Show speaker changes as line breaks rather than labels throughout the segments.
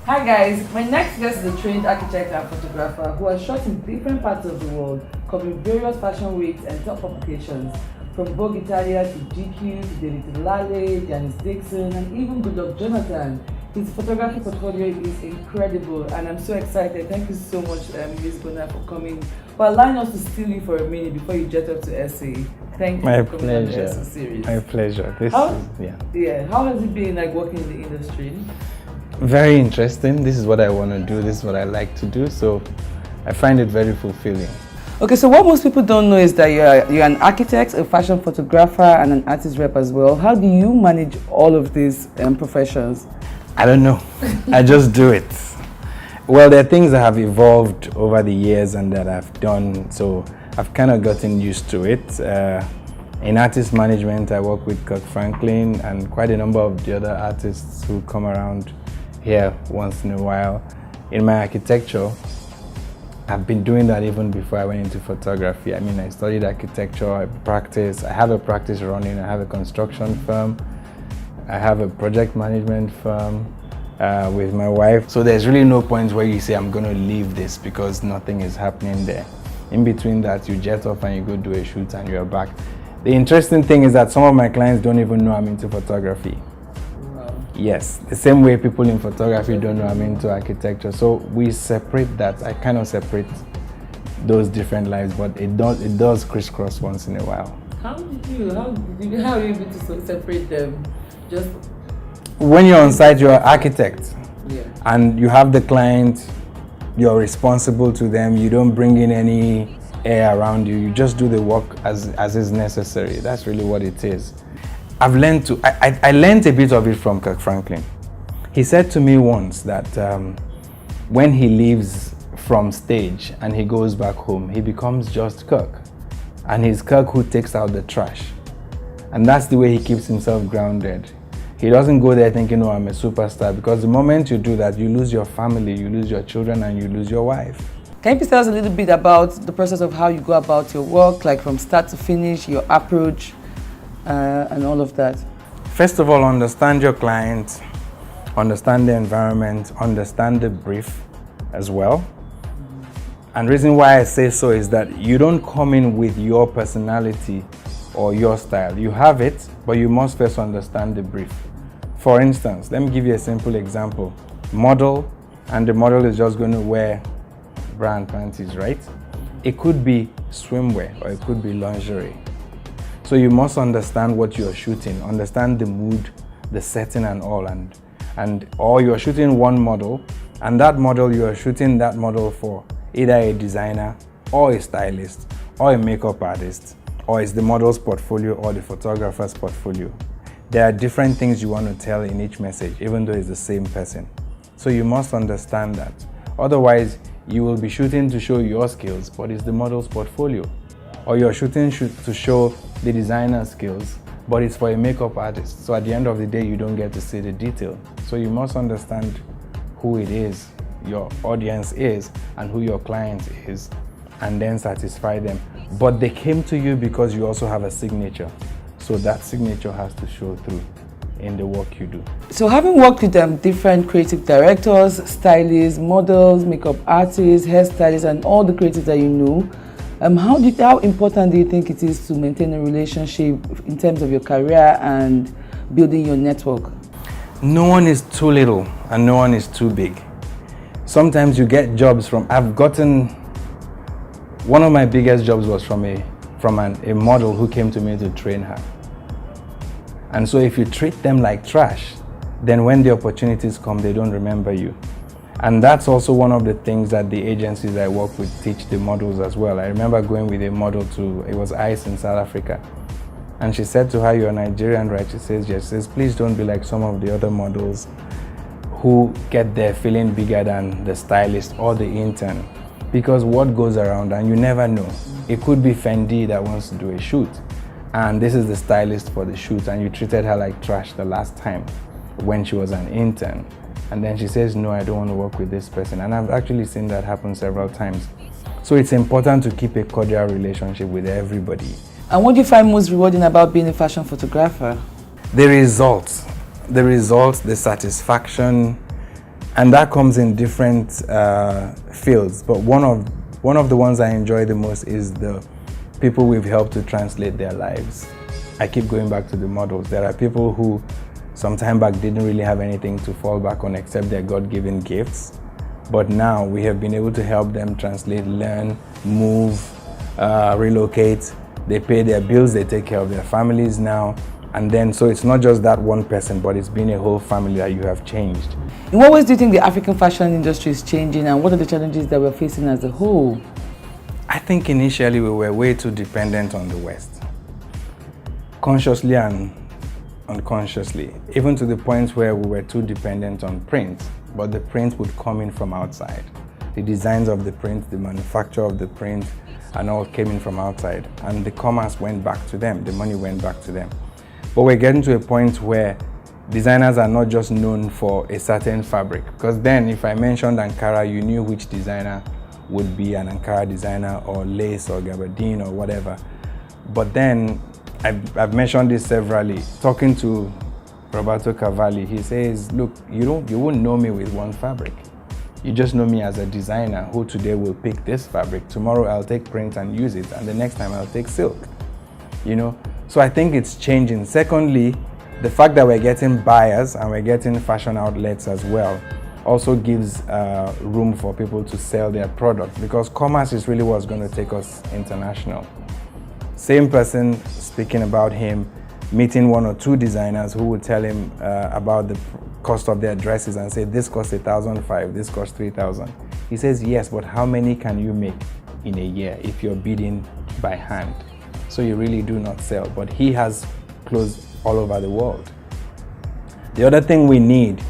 Hi guys, my next guest is a trained architect and photographer who has shot in different parts of the world, covering various fashion weeks and top publications, from Vogue Italia to GQ to David Lale, Janice Dixon, and even Goodluck Jonathan. His photography portfolio is incredible, and I'm so excited. Thank you so much, Reze Bonna, for coming. But allowing us to steal you for a minute before you jet up to SA. Thank you
My
for coming on the
pleasure.
SA series.
My pleasure.
Yeah. How has it been like working in the industry?
Very interesting. This is what I want to do. This is what I like to do. So I find it very fulfilling.
Okay, so what most people don't know is that you're an architect, a fashion photographer, and an artist rep as well. How do you manage all of these professions?
I don't know. I just do it. Well, there are things that have evolved over the years and that I've done, so I've kind of gotten used to it. In artist management, I work with Kirk Franklin and quite a number of the other artists who come around here once in a while. In my architecture, I've been doing that even before I went into photography. I mean, I studied architecture, I have a practice running, I have a construction firm, I have a project management firm with my wife. So there's really no point where you say, I'm going to leave this because nothing is happening there. In between that, you jet off and you go do a shoot and you're back. The interesting thing is that some of my clients don't even know I'm into photography. Yes, the same way people in photography don't know I'm into architecture. So we separate that. I kind of separate those different lives, but it does crisscross once in a while.
How are you able to separate them? Just
when you're on site, you're an architect,
yeah,
and you have the client. You're responsible to them. You don't bring in any air around you. You just do the work as is necessary. That's really what it is. I've learned to. I learned a bit of it from Kirk Franklin. He said to me once that when he leaves from stage and he goes back home, he becomes just Kirk, and he's Kirk who takes out the trash, and that's the way he keeps himself grounded. He doesn't go there thinking, oh, I'm a superstar, because the moment you do that, you lose your family, you lose your children, and you lose your wife.
Can you please tell us a little bit about the process of how you go about your work, like from start to finish, your approach, and all of that?
First of all, understand your client, understand the environment, understand the brief as well. And the reason why I say so is that you don't come in with your personality or your style. You have it, but you must first understand the brief. For instance, let me give you a simple example. Model, and the model is just going to wear brand panties, right? It could be swimwear or it could be lingerie. So you must understand what you're shooting, understand the mood, the setting and all, or you're shooting one model, and that model you are shooting that model for either a designer or a stylist or a makeup artist, or it's the model's portfolio or the photographer's portfolio. There are different things you want to tell in each message, even though it's the same person. So you must understand that. Otherwise, you will be shooting to show your skills, but it's the model's portfolio. Or you're shooting to show the designer's skills, but it's for a makeup artist. So at the end of the day, you don't get to see the detail. So you must understand who it is, your audience is, and who your client is, and then satisfy them. But they came to you because you also have a signature. So that signature has to show through in the work you do.
So having worked with different creative directors, stylists, models, makeup artists, hairstylists, and all the creatives that you know, how important do you think it is to maintain a relationship in terms of your career and building your network?
No one is too little and no one is too big. Sometimes you get jobs one of my biggest jobs was from a model who came to me to train her. And so if you treat them like trash, then when the opportunities come, they don't remember you. And that's also one of the things that the agencies I work with teach the models as well. I remember going with a model it was ICE in South Africa. And she said to her, you're Nigerian, right? She says, yes. She says, please don't be like some of the other models who get there feeling bigger than the stylist or the intern. Because what goes around, and you never know. It could be Fendi that wants to do a shoot, and this is the stylist for the shoot, and you treated her like trash the last time when she was an intern. And then she says, no, I don't want to work with this person. And I've actually seen that happen several times. So it's important to keep a cordial relationship with everybody.
And what do you find most rewarding about being a fashion photographer?
The results, the satisfaction, And that comes in different fields. But one of the ones I enjoy the most is the people we've helped to translate their lives. I keep going back to the models. There are people who some time back didn't really have anything to fall back on except their God-given gifts. But now we have been able to help them translate, learn, move, relocate. They pay their bills, they take care of their families now. And then, so it's not just that one person, but it's been a whole family that you have changed.
In what ways do you think the African fashion industry is changing, and what are the challenges that we're facing as a whole?
I think initially we were way too dependent on the West, consciously and unconsciously, even to the point where we were too dependent on print, but the print would come in from outside. The designs of the print, the manufacture of the print, and all came in from outside, and the commerce went back to them, the money went back to them. But we're getting to a point where designers are not just known for a certain fabric, because then if I mentioned Ankara, you knew which designer would be an Ankara designer, or lace or gabardine or whatever. But then I've mentioned this severally. Talking to Roberto Cavalli, he says, look, you won't know me with one fabric. You just know me as a designer who today will pick this fabric, tomorrow I'll take print and use it, and the next time I'll take silk, you know? So I think it's changing. Secondly, the fact that we're getting buyers and we're getting fashion outlets as well also gives room for people to sell their products, because commerce is really what's going to take us international. Same person speaking about him, meeting one or two designers who would tell him about the cost of their dresses and say, this costs 1,500, this costs 3,000. He says, yes, but how many can you make in a year if you're bidding by hand? So you really do not sell, but he has clothes all over the world. The other thing we need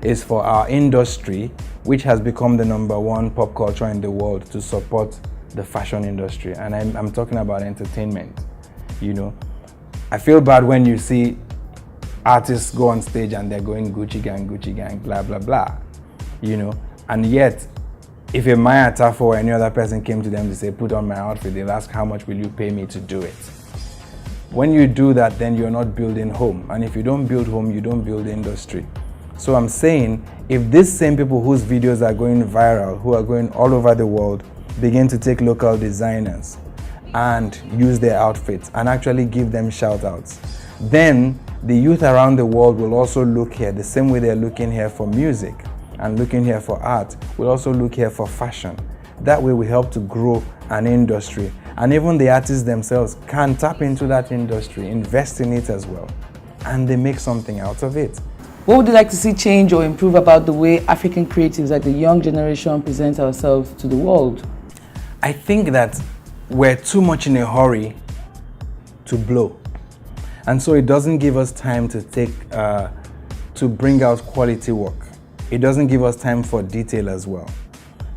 is for our industry, which has become the #1 pop culture in the world, to support the fashion industry. And I'm talking about entertainment. You know, I feel bad when you see artists go on stage and they're going Gucci gang, blah, blah, blah, you know, and yet if a Maya Tafo or any other person came to them to say, put on my outfit, they'll ask, how much will you pay me to do it? When you do that, then you're not building home. And if you don't build home, you don't build industry. So I'm saying, if these same people whose videos are going viral, who are going all over the world, begin to take local designers and use their outfits and actually give them shout outs, then the youth around the world will also look here the same way they're looking here for music and looking here for art, will also look here for fashion. That way we help to grow an industry, and even the artists themselves can tap into that industry, invest in it as well, and they make something out of it.
What would you like to see change or improve about the way African creatives, like the young generation, present ourselves to the world?
I think that we're too much in a hurry to blow, and so it doesn't give us time to to bring out quality work. It doesn't give us time for detail as well.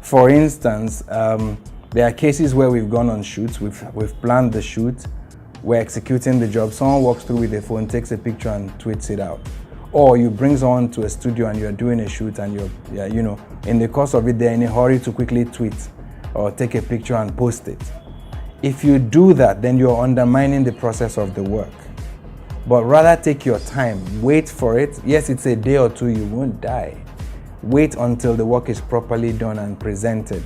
For instance, there are cases where we've gone on shoots, we've planned the shoot, we're executing the job, someone walks through with a phone, takes a picture and tweets it out. Or you bring someone to a studio and you're doing a shoot and you're you know, in the course of it, they're in a hurry to quickly tweet or take a picture and post it. If you do that, then you're undermining the process of the work. But rather take your time, wait for it. Yes, it's a day or two, you won't die. Wait until the work is properly done and presented.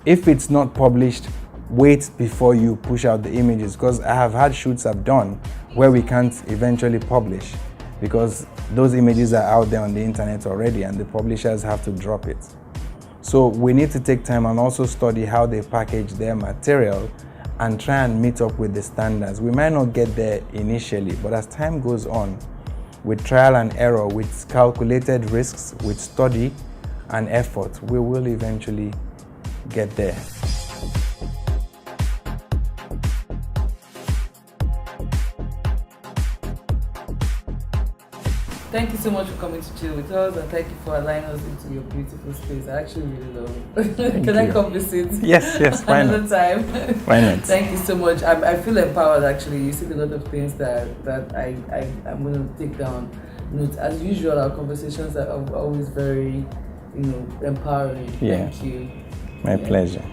If it's not published, wait before you push out the images, because I have had shoots I've done where we can't eventually publish because those images are out there on the internet already and the publishers have to drop it. So we need to take time and also study how they package their material and try and meet up with the standards. We might not get there initially, but as time goes on, with trial and error, with calculated risks, with study and effort, we will eventually get there.
Thank you so much for coming to chill with us, and thank you for allowing us into your beautiful space. I actually really love it. Can I come visit?
Yes, why not?
Another time.
Why not?
Thank you so much. I feel empowered actually. You said a lot of things that I'm going to take down notes. As usual, our conversations are always very, empowering.
Yeah.
Thank you.
My pleasure.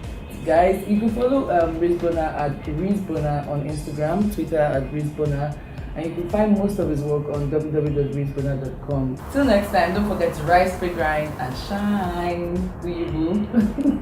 Guys, you can follow Reze Bonna at Reze Bonna on Instagram, Twitter at Reze Bonna, and you can find most of his work on www.rezebonna.com. Till next time, don't forget to rise, pray, grind, and shine. Do you, boo?